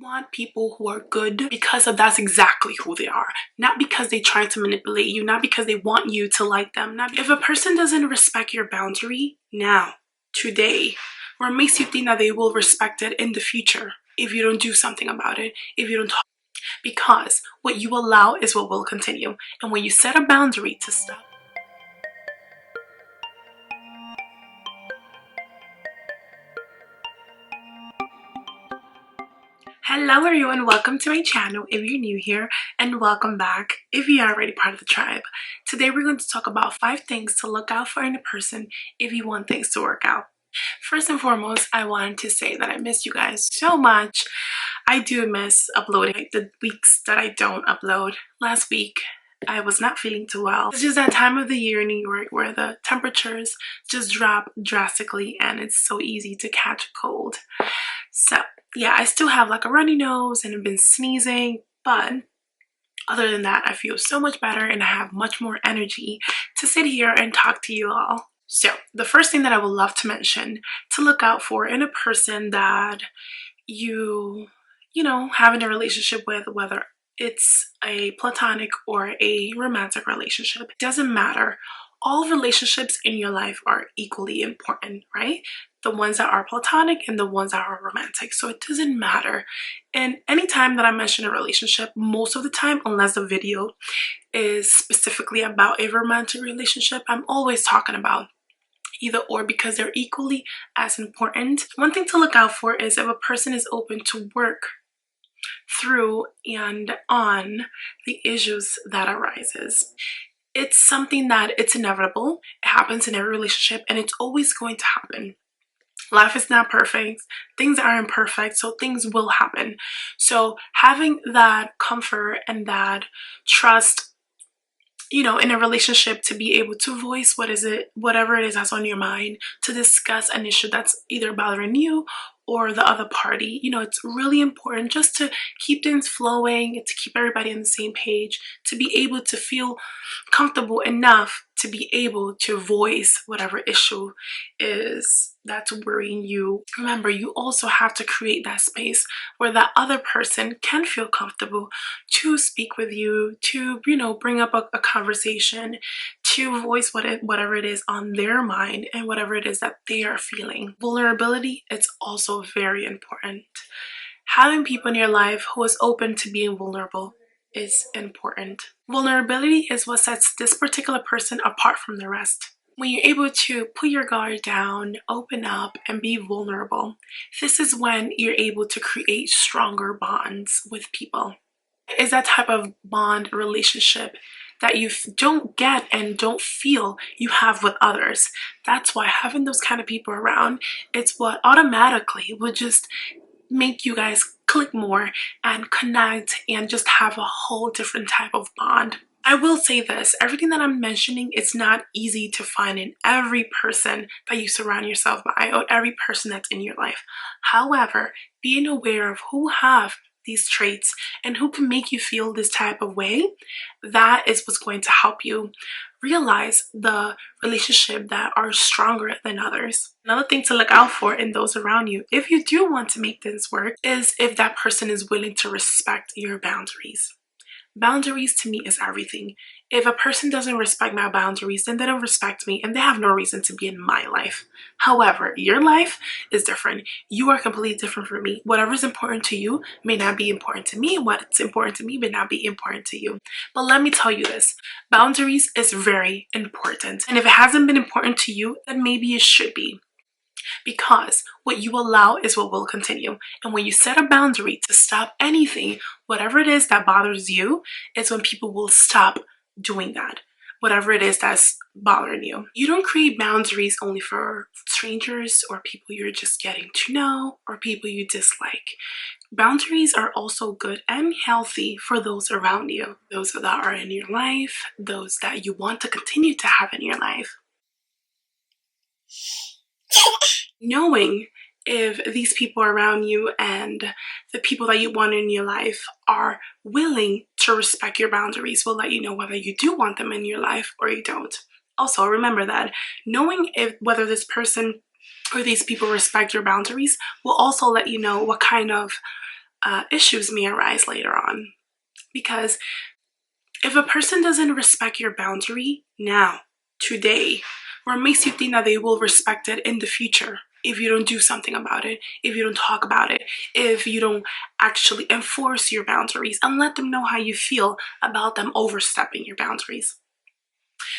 want people who are good because that's exactly who they are, not because they try to manipulate you, not because they want you to like them. Not if a person doesn't respect your boundary now, today, or makes you think that they will respect it in the future if you don't do something about it, if you don't talk, because what you allow is what will continue. And when you set a boundary to stop. Hello everyone, welcome to my channel if you're new here, and welcome back if you're already part of the tribe. Today we're going to talk about 5 things to look out for in a person if you want things to work out. First and foremost, I wanted to say that I miss you guys so much. I do miss uploading the weeks that I don't upload. Last week I was not feeling too well. It's just that time of the year in New York where the temperatures just drop drastically and it's so easy to catch a cold. So yeah, I still have like a runny nose and I've been sneezing, but other than that, I feel so much better and I have much more energy to sit here and talk to you all. So the first thing that I would love to mention to look out for in a person that you know, having a relationship with, whether it's a platonic or a romantic relationship, it doesn't matter. All relationships in your life are equally important, right? The ones that are platonic and the ones that are romantic. So it doesn't matter. And anytime that I mention a relationship, most of the time, unless the video is specifically about a romantic relationship, I'm always talking about either or because they're equally as important. One thing to look out for is if a person is open to work through and on the issues that arises. It's something that it's inevitable. It happens in every relationship and it's always going to happen. Life is not perfect. Things aren't perfect, so things will happen. So having that comfort and that trust, you know, in a relationship, to be able to voice whatever it is that's on your mind, to discuss an issue that's either bothering you or the other party. You know, it's really important just to keep things flowing, to keep everybody on the same page, to be able to feel comfortable enough to be able to voice whatever issue is that's worrying you. Remember, you also have to create that space where that other person can feel comfortable to speak with you, to, you know, bring up a conversation, to voice whatever it is on their mind and whatever it is that they are feeling. Vulnerability, it's also very important. Having people in your life who is open to being vulnerable is important. Vulnerability is what sets this particular person apart from the rest. When you're able to put your guard down, open up, and be vulnerable, this is when you're able to create stronger bonds with people. It's that type of bond relationship that you don't get and don't feel you have with others. That's why having those kind of people around, it's what automatically would just make you guys click more and connect and just have a whole different type of bond. I will say this, everything that I'm mentioning, it's not easy to find in every person that you surround yourself by or every person that's in your life. However, being aware of who have these traits and who can make you feel this type of way, that is what's going to help you realize the relationship that are stronger than others. Another thing to look out for in those around you, if you do want to make things work, is if that person is willing to respect your boundaries. Boundaries to me is everything. If a person doesn't respect my boundaries, then they don't respect me and they have no reason to be in my life. However, your life is different. You are completely different from me. Whatever is important to you may not be important to me. What's important to me may not be important to you. But let me tell you this, boundaries is very important. And if it hasn't been important to you, then maybe it should be. Because what you allow is what will continue. And when you set a boundary to stop anything, whatever it is that bothers you, is when people will stop doing that. Whatever it is that's bothering you. You don't create boundaries only for strangers or people you're just getting to know or people you dislike. Boundaries are also good and healthy for those around you, those that are in your life, those that you want to continue to have in your life. Knowing if these people around you and the people that you want in your life are willing to respect your boundaries will let you know whether you do want them in your life or you don't. Also, remember that knowing whether this person or these people respect your boundaries will also let you know what kind of issues may arise later on. Because if a person doesn't respect your boundary now, today, or makes you think that they will respect it in the future if you don't do something about it, if you don't talk about it, if you don't actually enforce your boundaries and let them know how you feel about them overstepping your boundaries.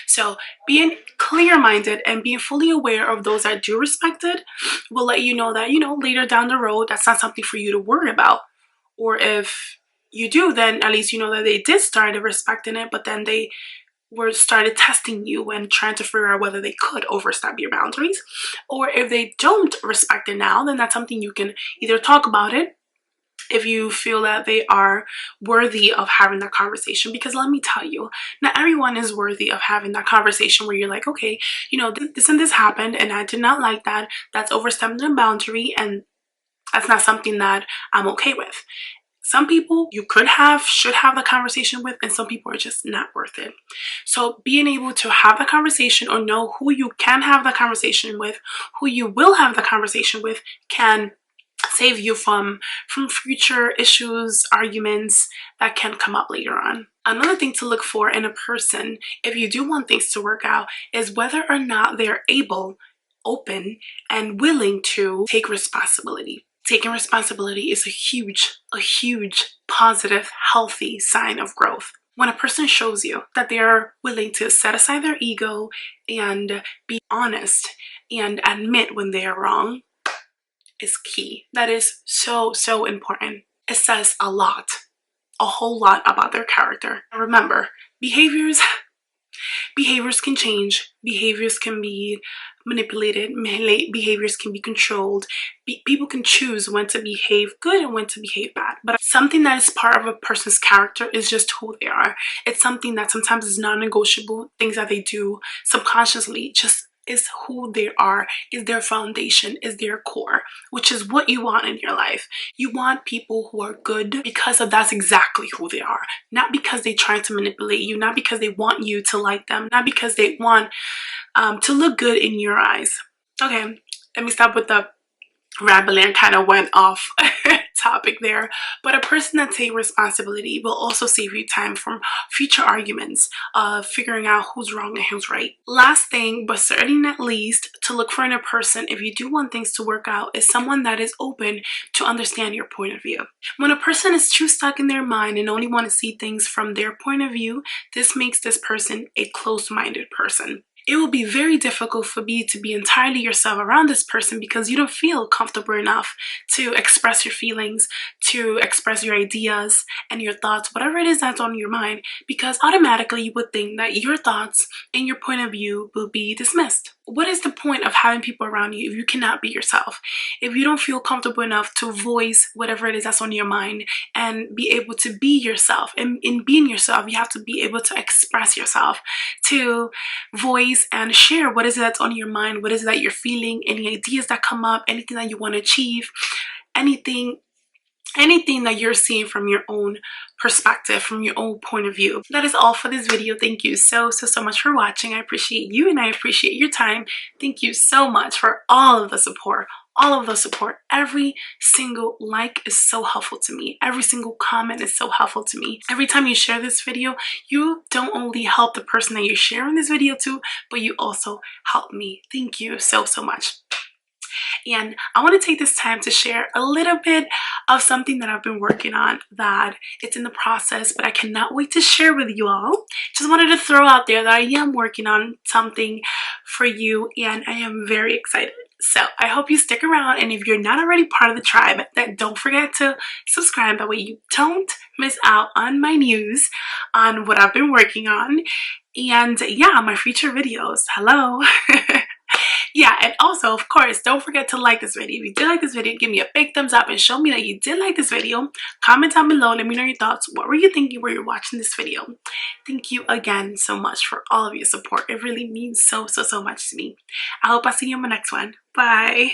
So being clear-minded and being fully aware of those that do respect it will let you know that, later down the road, that's not something for you to worry about. Or if you do, then at least you know that they did start respecting it, but then they started testing you and trying to figure out whether they could overstep your boundaries. Or if they don't respect it now, then that's something you can either talk about it if you feel that they are worthy of having that conversation. Because let me tell you, not everyone is worthy of having that conversation where you're like, okay, this and this happened and I did not like that. That's overstepping the boundary and that's not something that I'm okay with. Some people you should have the conversation with, and some people are just not worth it. So being able to have the conversation or know who you can have the conversation with, who you will have the conversation with, can save you from future issues, arguments that can come up later on. Another thing to look for in a person, if you do want things to work out, is whether or not they're able, open, and willing to take responsibility. Taking responsibility is a huge, positive, healthy sign of growth. When a person shows you that they are willing to set aside their ego and be honest and admit when they are wrong, is key. That is so important. It says a whole lot about their character. Remember, behaviors can change, behaviors can be manipulated, behaviors can be controlled. People can choose when to behave good and when to behave bad. But something that is part of a person's character is just who they are. It's something that sometimes is non-negotiable, things that they do subconsciously, just is who they are, is their foundation, is their core, which is what you want in your life. You want people who are good because that's exactly who they are, not because they try to manipulate you, not because they want you to like them, not because they want to look good in your eyes. Okay, let me stop with the rambling. Kind of went off topic there. But a person that takes responsibility will also save you time from future arguments of figuring out who's wrong and who's right. Last thing, but certainly not least, to look for in a person if you do want things to work out is someone that is open to understand your point of view. When a person is too stuck in their mind and only want to see things from their point of view, this makes this person a closed-minded person. It will be very difficult for you to be entirely yourself around this person because you don't feel comfortable enough to express your feelings, to express your ideas and your thoughts, whatever it is that's on your mind, because automatically you would think that your thoughts and your point of view will be dismissed. What is the point of having people around you if you cannot be yourself? If you don't feel comfortable enough to voice whatever it is that's on your mind and be able to be yourself, and in being yourself, you have to be able to express yourself, to voice and share what is it that's on your mind, what is it that you're feeling, any ideas that come up, anything that you want to achieve, anything that you're seeing from your own perspective, from your own point of view. That is all for this video. Thank you so much for watching. I appreciate you and I appreciate your time. Thank you so much for all of the support. Every single like is so helpful to me. Every single comment is so helpful to me. Every time you share this video, you don't only help the person that you're sharing this video to, but you also help me. Thank you so much. And I want to take this time to share a little bit of something that I've been working on, that it's in the process, but I cannot wait to share with you all. Just wanted to throw out there that I am working on something for you and I am very excited. So I hope you stick around, and if you're not already part of the tribe, then don't forget to subscribe. That way you don't miss out on my news on what I've been working on and yeah, my future videos. Hello. Yeah, and also, of course, don't forget to like this video. If you did like this video, give me a big thumbs up and show me that you did like this video. Comment down below, let me know your thoughts. What were you thinking while you're watching this video? Thank you again so much for all of your support. It really means so much to me. I hope I see you in my next one. Bye.